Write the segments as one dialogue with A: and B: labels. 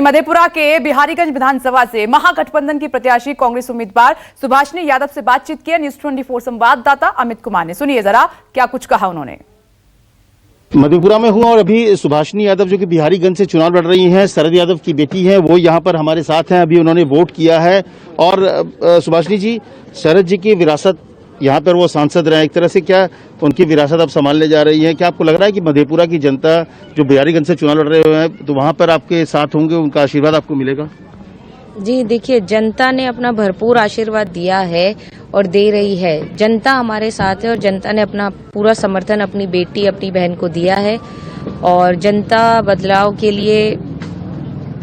A: मधेपुरा के बिहारीगंज विधानसभा से महागठबंधन की प्रत्याशी कांग्रेस उम्मीदवार सुभाषिनी यादव से बातचीत की न्यूज 24 संवाददाता अमित कुमार ने। सुनिए जरा क्या कुछ कहा उन्होंने।
B: मधेपुरा में हूं और अभी सुभाषिनी यादव जो कि बिहारीगंज से चुनाव लड़ रही हैं, शरद यादव की बेटी हैं, वो यहाँ पर हमारे साथ हैं। अभी उन्होंने वोट किया है और सुभाषिनी जी, शरद जी की विरासत, यहाँ पर वो सांसद रहे, एक तरह से क्या उनकी विरासत अब संभालने जा रही है। क्या आपको लग रहा है कि मधेपुरा की जनता जो बिहारीगंज से चुनाव लड़ रहे हुए हैं तो वहाँ पर आपके साथ होंगे, उनका आशीर्वाद आपको मिलेगा?
C: जी देखिए, जनता ने अपना भरपूर आशीर्वाद दिया है और दे रही है। जनता हमारे साथ है और जनता ने अपना पूरा समर्थन अपनी बेटी, अपनी बहन को दिया है और जनता बदलाव के लिए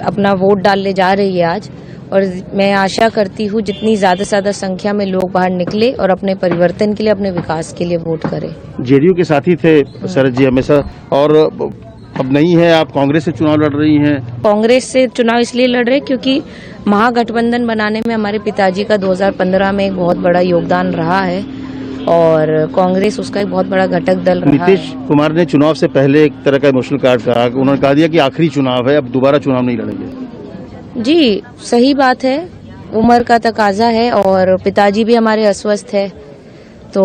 C: अपना वोट डालने जा रही है आज। और मैं आशा करती हूँ जितनी ज्यादा से ज्यादा संख्या में लोग बाहर निकले और अपने परिवर्तन के लिए, अपने विकास के लिए वोट करें।
B: जेडीयू के साथी थे शरद जी हमेशा, और अब नहीं है, आप कांग्रेस से चुनाव लड़ रही हैं।
C: कांग्रेस से चुनाव इसलिए लड़ रहे क्योंकि महागठबंधन बनाने में हमारे पिताजी का 2015 में एक बहुत बड़ा योगदान रहा है और कांग्रेस उसका एक बहुत बड़ा घटक दल रहा है।
B: नीतीश कुमार ने चुनाव से पहले एक तरह का इमोशनल कार्ड कहा, उन्होंने कहा दिया कि आखिरी चुनाव है, अब दोबारा चुनाव नहीं लड़ेंगे।
C: जी सही बात है, उम्र का तकाजा है और पिताजी भी हमारे अस्वस्थ है, तो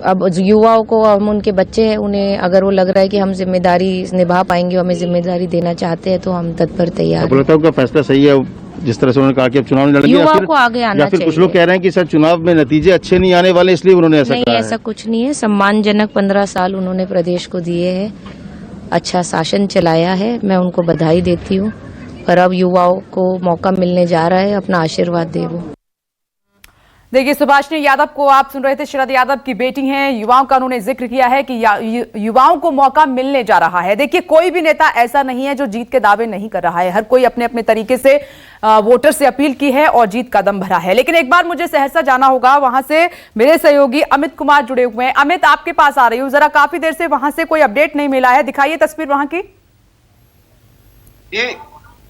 C: अब युवाओं को, हम उनके बच्चे हैं, उन्हें अगर वो लग रहा है कि हम जिम्मेदारी निभा पाएंगे, हमें जिम्मेदारी देना चाहते हैं तो हम तत्पर तैयार हैं।
B: बोलता हूँ का फैसला सही है जिस तरह से उन्होंने कहा कि अब चुनाव नहीं लड़ेंगे,
C: युवाओं को आगे आना
B: या फिर
C: चाहिए।
B: कुछ लोग कह रहे हैं कि सर चुनाव में नतीजे अच्छे नहीं आने वाले इसलिए उन्होंने ऐसा कहा है।
C: ऐसा कुछ नहीं है, सम्मानजनक 15 साल उन्होंने प्रदेश को दिए हैं, अच्छा शासन चलाया है, मैं उनको बधाई देती हूँ। पर अब युवाओं को मौका मिलने जा रहा है, अपना आशीर्वाद दे वो।
A: देखिए, सुभाषिनी यादव को आप सुन रहे थे, शरद यादव की बेटी हैं। युवाओं का उन्होंने जिक्र किया है कि युवाओं को मौका मिलने जा रहा है। देखिए, कोई भी नेता ऐसा नहीं है जो जीत के दावे नहीं कर रहा है, हर कोई अपने अपने तरीके से वोटर से अपील की है और जीत का दम भरा है। लेकिन एक बार मुझे सहरसा जाना होगा, वहां से मेरे सहयोगी अमित कुमार जुड़े हुए हैं। अमित, आपके पास आ रही हूँ जरा, काफी देर से वहां से कोई अपडेट नहीं मिला है, दिखाइए तस्वीर वहां की।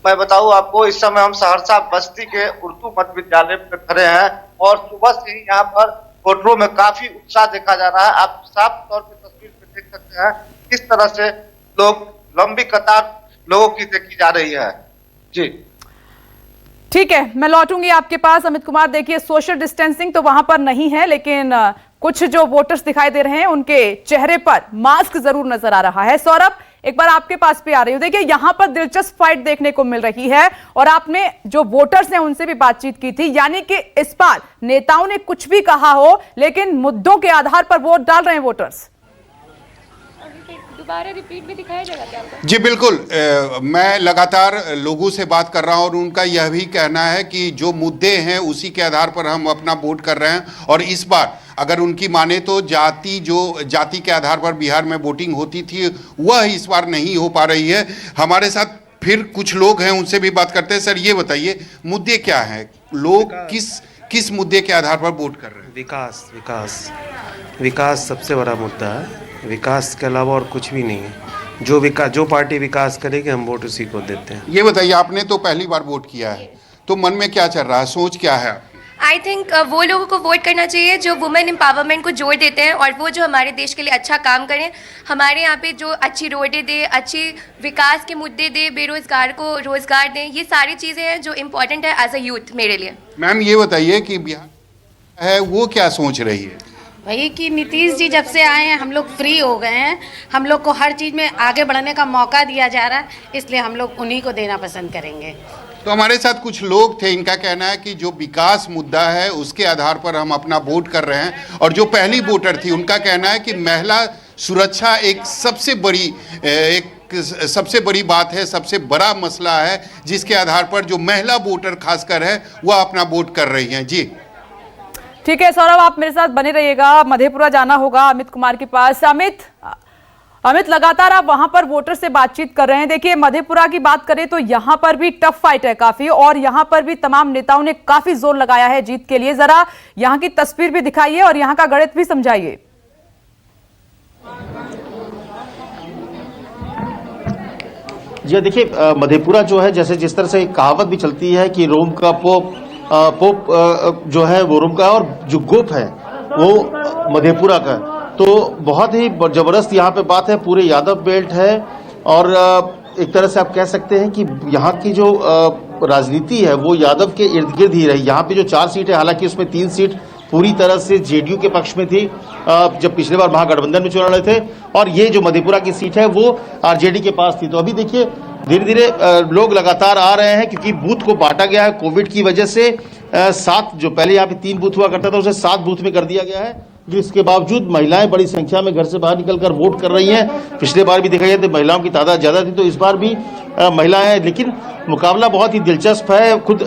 D: मैं बताऊं आपको, इस समय हम सहरसा बस्ती के उर्दू मध्य विद्यालय में खड़े हैं और सुबह से ही यहाँ पर वोटरों में काफी उत्साह देखा जा रहा है। आप साफ तौर पर तस्वीर में देख सकते हैं किस तरह से लोग, लंबी कतार लोगों की देखी जा रही है। जी
A: ठीक है, मैं लौटूंगी आपके पास। अमित कुमार, देखिए सोशल डिस्टेंसिंग तो वहां पर नहीं है, लेकिन कुछ जो वोटर्स दिखाई दे रहे हैं उनके चेहरे पर मास्क जरूर नजर आ रहा है। सौरभ, एक बार आपके पास भी आ रही हूं। देखिए, यहां पर दिलचस्प फाइट देखने को मिल रही है और आपने जो वोटर्स हैं उनसे भी बातचीत की थी, यानी कि इस बार नेताओं ने कुछ भी कहा हो लेकिन मुद्दों के आधार पर वोट डाल रहे हैं वोटर्स।
E: दोबारा रिपीट में दिखाया जाएगा क्या?
F: जी बिल्कुल, मैं लगातार लोगों से बात कर रहा हूं और उनका यह भी कहना है कि जो मुद्दे हैं उसी के आधार पर हम अपना वोट कर रहे हैं। और इस बार अगर उनकी माने तो जाति के आधार पर बिहार में वोटिंग होती थी, वह इस बार नहीं हो पा रही है। हमारे साथ फिर कुछ लोग हैं, उनसे भी बात करते हैं। सर ये बताइए, मुद्दे क्या हैं, लोग किस मुद्दे के आधार पर वोट कर रहे हैं?
G: विकास विकास विकास सबसे बड़ा मुद्दा है। विकास के अलावा और कुछ भी नहीं है। जो पार्टी विकास करेगी हम वोट उसी को देते हैं।
F: ये बताइए, आपने तो पहली बार वोट किया है, तो मन में क्या चल रहा है, सोच क्या है?
E: आई थिंक वो लोगों को वोट करना चाहिए जो वुमेन एम्पावरमेंट को जोड़ देते हैं और वो जो हमारे देश के लिए अच्छा काम करें, हमारे यहाँ पे जो अच्छी रोडें दे, अच्छी विकास के मुद्दे दे, बेरोजगार को रोजगार दें। ये सारी चीज़ें हैं जो इम्पोर्टेंट है एज अ यूथ मेरे लिए।
F: मैम ये बताइए कि बिहार है वो क्या सोच रही है?
H: वही कि नीतीश जी जब से आए हैं हम लोग फ्री हो गए हैं, हम लोग को हर चीज़ में आगे बढ़ने का मौका दिया जा रहा है, इसलिए हम लोग उन्हीं को देना पसंद करेंगे।
F: तो हमारे साथ कुछ लोग थे, इनका कहना है कि जो विकास मुद्दा है उसके आधार पर हम अपना वोट कर रहे हैं। और जो पहली वोटर थी उनका कहना है कि महिला सुरक्षा एक सबसे बड़ी बात है, सबसे बड़ा मसला है, जिसके आधार पर जो महिला वोटर खासकर है वह अपना वोट कर रही हैं। जी
A: ठीक है सौरभ, आप मेरे साथ बने रहिएगा। मधेपुरा जाना होगा अमित कुमार के पास। अमित, लगातार आप वहां पर वोटर से बातचीत कर रहे हैं। देखिए, मधेपुरा की बात करें तो यहां पर भी टफ फाइट है काफी, और यहां पर भी तमाम नेताओं ने काफी जोर लगाया है जीत के लिए। जरा यहां की तस्वीर भी दिखाइए और यहां का गणित भी समझाइए।
B: जी देखिए, मधेपुरा जो है, जैसे जिस तरह से एक कहावत भी चलती है कि रोम का पोप जो है वो रोम का, और जो गोप है वो मधेपुरा का। तो बहुत ही जबरदस्त यहाँ पे बात है, पूरे यादव बेल्ट है और एक तरह से आप कह सकते हैं कि यहाँ की जो राजनीति है वो यादव के इर्द गिर्द ही रही। यहाँ पे जो 4 सीट है, हालांकि उसमें 3 सीट पूरी तरह से जेडीयू के पक्ष में थी जब पिछले बार महागठबंधन में चुनाव लड़े थे, और ये जो मधेपुरा की सीट है वो आरजेडी के पास थी। तो अभी देखिए धीरे धीरे लोग लगातार आ रहे हैं, क्योंकि बूथ को बांटा गया है कोविड की वजह से। 7 जो पहले यहाँ पे 3 बूथ हुआ करता था उसे 7 बूथ में कर दिया गया है, जिसके बावजूद महिलाएं बड़ी संख्या में घर से बाहर निकलकर वोट कर रही हैं। पिछले बार भी देखा जाए तो महिलाओं की तादाद ज्यादा थी, तो इस बार भी महिलाएं हैं, लेकिन मुकाबला बहुत ही दिलचस्प है। खुद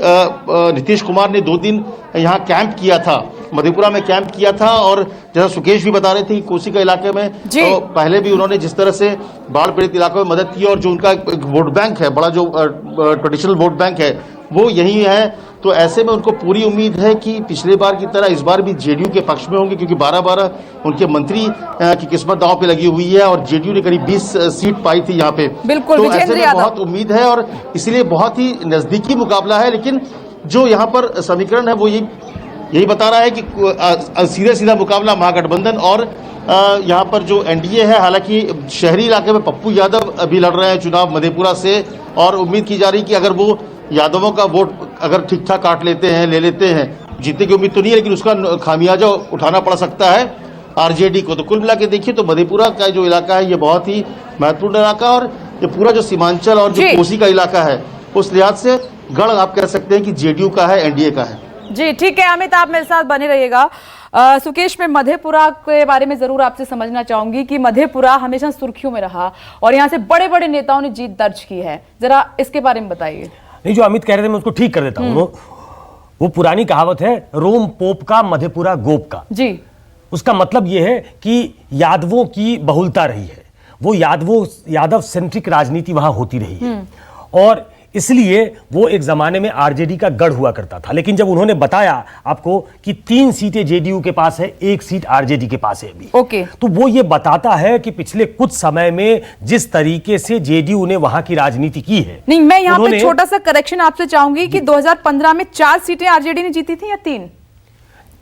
B: नीतीश कुमार ने 2 दिन यहाँ कैंप किया था, मधेपुरा में कैंप किया था, और जैसा सुकेश भी बता रहे थे कि कोसी के इलाके में तो पहले भी उन्होंने जिस तरह से बाढ़ पीड़ित इलाकों में मदद की, और जो उनका वोट बैंक है, बड़ा जो ट्रेडिशनल वोट बैंक है वो यही है। तो ऐसे में उनको पूरी उम्मीद है कि पिछले बार की तरह इस बार भी जेडीयू के पक्ष में होंगे, क्योंकि 12-12 उनके मंत्री की किस्मत दांव पे लगी हुई है, और जेडीयू ने करीब 20 सीट पाई थी यहाँ पे।
A: बिल्कुल,
B: तो ऐसे में बहुत उम्मीद है और इसलिए बहुत ही नजदीकी मुकाबला है। लेकिन जो यहाँ पर समीकरण है वो यही बता रहा है कि सीधा सीधा मुकाबला महागठबंधन और यहाँ पर जो एनडीए है। हालांकि शहरी इलाके में पप्पू यादव अभी लड़ रहे हैं चुनाव मधेपुरा से, और उम्मीद की जा रही कि अगर वो यादवों का वोट अगर ठीक ठाक काट लेते हैं, ले लेते हैं, जीतने की उम्मीद तो नहीं है, लेकिन उसका खामियाजा उठाना पड़ सकता है आरजेडी को। तो कुल मिला के देखिए तो मधेपुरा का जो इलाका है ये बहुत ही महत्वपूर्ण इलाका, और ये पूरा जो सीमांचल और जो कोसी का इलाका है उस लिहाज से गढ़ आप कह सकते हैं कि जेडीयू का है, एनडीए का है।
A: जी ठीक है अमित, आप मेरे साथ बने रहिएगा। सुकेश, मैं मधेपुरा के बारे में जरूर आपसे समझना चाहूंगी कि मधेपुरा हमेशा सुर्खियों में रहा और यहाँ से बड़े बड़े नेताओं ने जीत दर्ज की है, जरा इसके बारे में बताइए।
I: नहीं, जो अमित कह रहे थे मैं उसको ठीक कर देता हूँ। वो पुरानी कहावत है, रोम पोप का मधेपुरा गोप का। जी, उसका मतलब यह है कि यादवों की बहुलता रही है, वो यादव सेंट्रिक राजनीति वहां होती रही है, और इसलिए वो एक जमाने में आरजेडी का गढ़ हुआ करता था। लेकिन जब उन्होंने बताया आपको कि 3 सीटें जेडीयू के पास है, 1 सीट आरजेडी के पास है अभी, तो वो ये बताता है कि पिछले कुछ समय में जिस तरीके से जेडीयू ने वहां की राजनीति की है।
A: नहीं, मैं यहाँ पे छोटा सा करेक्शन आपसे चाहूंगी कि 2015 में 4 सीटें आरजेडी ने जीती थी या 3?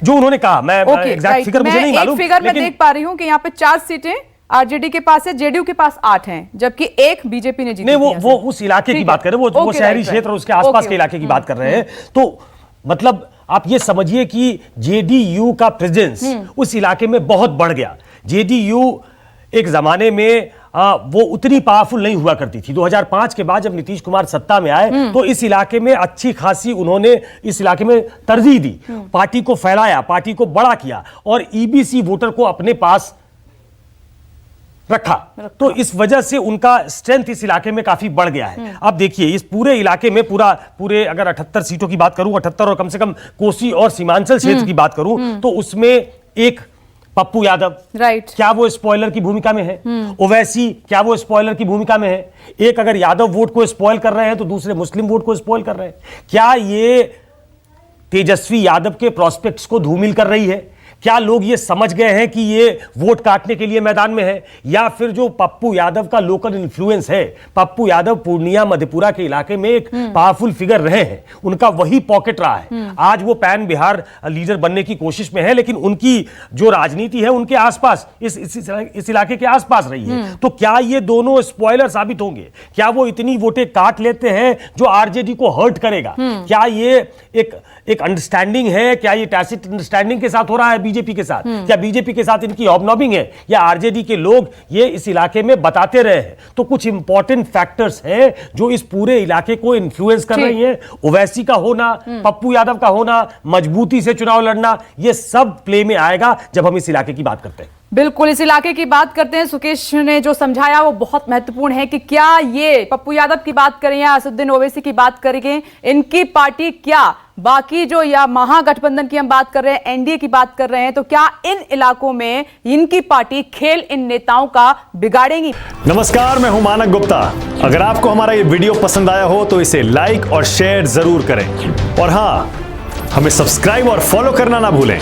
I: जो उन्होंने कहा, मैं एग्जैक्ट फिगर मुझे नहीं मालूम,
A: फिगर मैं देख पा रही हूँ कि यहाँ पे 4 सीटें आरजेडी के पास है, जेडीयू के पास 8 हैं, जबकि 1 बीजेपी ने जीती।
I: नहीं, वो उस इलाके की बात कर रहे हैं, वो शहरी क्षेत्र और उसके आसपास के इलाके की बात कर रहे हैं। तो मतलब आप ये समझिए कि जेडीयू का प्रेजेंस उस इलाके में बहुत बढ़ गया। जेडीयू एक जमाने में वो उतनी पावरफुल नहीं हुआ करती थी। 2005 के बाद जब नीतीश कुमार सत्ता में आए तो इस इलाके में अच्छी खासी उन्होंने इस इलाके में तरजीह दी, पार्टी को फैलाया, पार्टी को बड़ा किया और ईबीसी वोटर को अपने पास रखा। तो इस वजह से उनका स्ट्रेंथ इस इलाके में काफी बढ़ गया है। अब देखिए इस पूरे इलाके में पूरे अगर 78 सीटों की बात करूं, 78 और कम से कम कोसी और सीमांचल क्षेत्र की बात करूं तो उसमें एक पप्पू यादव, राइट, क्या वो स्पॉइलर की भूमिका में है? ओवैसी, क्या वो स्पॉइलर की भूमिका में है? एक अगर यादव वोट को स्पॉइल कर रहे हैं तो दूसरे मुस्लिम वोट को स्पॉइल कर रहे हैं। क्या ये तेजस्वी यादव के प्रोस्पेक्ट्स को धूमिल कर रही है? क्या लोग ये समझ गए हैं कि ये वोट काटने के लिए मैदान में है? या फिर जो पप्पू यादव का लोकल इन्फ्लुएंस है, पप्पू यादव पूर्णिया मधेपुरा के इलाके में एक पावरफुल फिगर रहे हैं, उनका वही पॉकेट रहा है। आज वो पैन बिहार लीडर बनने की कोशिश में है, लेकिन उनकी जो राजनीति है उनके आसपास इस इलाके के आसपास रही है। तो क्या ये दोनों स्पॉइलर साबित होंगे? क्या वो इतनी वोटें काट लेते हैं जो आरजेडी को हर्ट करेगा? क्या ये एक अंडरस्टैंडिंग है? क्या ये टैसिट अंडरस्टैंडिंग के साथ हो रहा है बीजेपी के साथ? क्या बीजेपी के साथ इनकी हॉबनॉबिंग है? या आरजेडी के लोग ये इस इलाके में बताते रहे हैं? तो कुछ इंपॉर्टेंट फैक्टर्स हैं जो इस पूरे इलाके को इन्फ्लुएंस कर रही हैं। ओवैसी का होना, पप्पू यादव का होना, मजबूती से चुनाव लड़ना, ये सब प्ले में आएगा जब हम इस इलाके की बात करते हैं।
A: बिल्कुल, इस इलाके की बात करते हैं। सुकेश ने जो समझाया वो बहुत महत्वपूर्ण है कि क्या ये पप्पू यादव की बात करें या असदुद्दीन ओवैसी की बात करें, इनकी पार्टी क्या बाकी जो या महागठबंधन की हम बात कर रहे हैं, एनडीए की बात कर रहे हैं, तो क्या इन इलाकों में इनकी पार्टी खेल इन नेताओं का बिगाड़ेगी?
J: नमस्कार, मैं हूं मानक गुप्ता। अगर आपको हमारा ये वीडियो पसंद आया हो तो इसे लाइक और शेयर जरूर करें, और हाँ, हमें सब्सक्राइब और फॉलो करना ना भूलें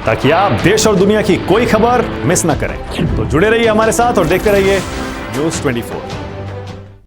J: ताकि आप देश और दुनिया की कोई खबर मिस ना करें। तो जुड़े रहिए हमारे साथ और देखते रहिए न्यूज़ 24।